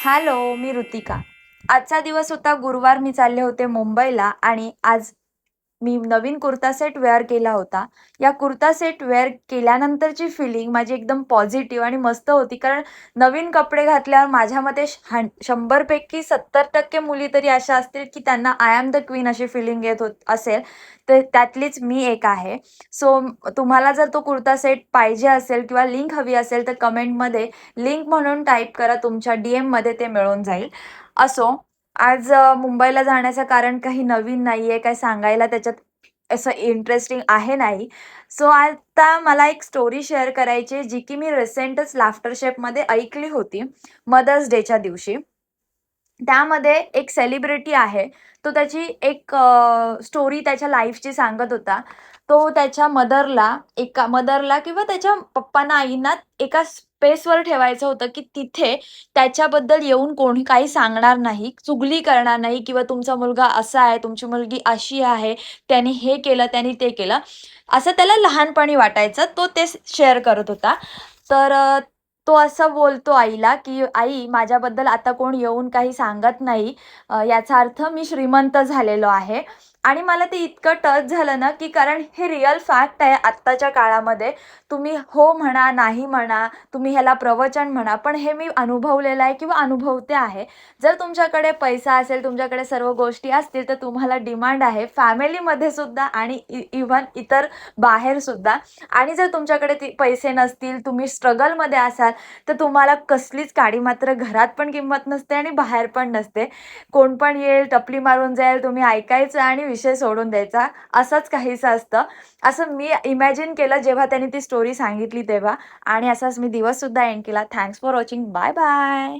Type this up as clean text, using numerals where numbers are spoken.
Hello, मी ऋतिका. आजचा दिवस होता गुरुवार. मी चालले होते मुंबईला आणि आज मी नवीन कुर्ता सेट वेअर केला होता. या कुर्ता सेट वेअर केल्यानंतरची फिलिंग माझी एकदम पॉझिटिव्ह आणि मस्त होती. कारण नवीन कपडे घातल्यावर माझ्या मते 100 पैकी 70% मुली तरी अशा असतील की त्यांना आय एम द क्वीन अशी फिलिंग येत असेल. तर त्यातलीच मी एक आहे. सो तुम्हाला जर तो कुर्ता सेट पाहिजे असेल किंवा लिंक हवी असेल तर कमेंटमध्ये लिंक म्हणून टाईप करा. तुमच्या डीएममध्ये ते मिळून जाईल. असो, आज मुंबईला जाण्याचं कारण काही नवीन नाहीये, काही सांगायला त्याच्यात असं इंटरेस्टिंग आहे नाही. सो आता मला एक स्टोरी शेअर करायची आहे, जी की मी रिसेंटच लाफ्टर शेफमध्ये ऐकली होती मदर्स डेच्या दिवशी. त्यामध्ये एक सेलिब्रिटी आहे. तो त्याची एक स्टोरी त्याच्या लाईफची सांगत होता. तो त्याच्या मदरला किंवा त्याच्या पप्पांना, आईंना एका स्पेसवर ठेवायचं होतं, की तिथे त्याच्याबद्दल येऊन कोणी काही सांगणार नाही, चुगली करणार नाही किंवा तुमचा मुलगा असा आहे, तुमची मुलगी अशी आहे, त्याने हे केलं, त्याने ते केलं, असं त्याला लहानपणी वाटायचं. तो ते शेअर करत होता. तर तो असं बोलतो आईला, की "आई, माझ्याबद्दल आता कोण येऊन काही सांगत नाही. याचा अर्थ मी श्रीमंत झालेलो आहे." आणि मला ते इतकं टच झालं ना, की कारण हे रिअल फॅक्ट आहे आत्ताच्या काळामध्ये. तुम्ही हो म्हणा, नाही म्हणा, तुम्ही ह्याला प्रवचन म्हणा, पण हे मी अनुभवलेलं आहे किंवा अनुभवते आहे. जर तुमच्याकडे पैसा असेल, तुमच्याकडे सर्व गोष्टी असतील, तर तुम्हाला डिमांड आहे फॅमिलीमध्ये सुद्धा आणि इव्हन इतर बाहेर सुद्धा. आणि जर तुमच्याकडे पैसे नसतील, तुम्ही स्ट्रगलमध्ये असाल, तर तुम्हाला कसलीच काडी मात्र घरात पण किंमत नसते आणि बाहेर पण नसते. कोण पण येईल, टपली मारून जाईल, तुम्ही ऐकायचं आणि विषय सोडून द्यायचा. असंच काहीसं असतं. असं मी इमॅजिन केलं जेव्हा त्यांनी ती स्टोरी सांगितली तेव्हा. आणि असाच मी दिवससुद्धा एंड केला. Thanks for watching. Bye bye.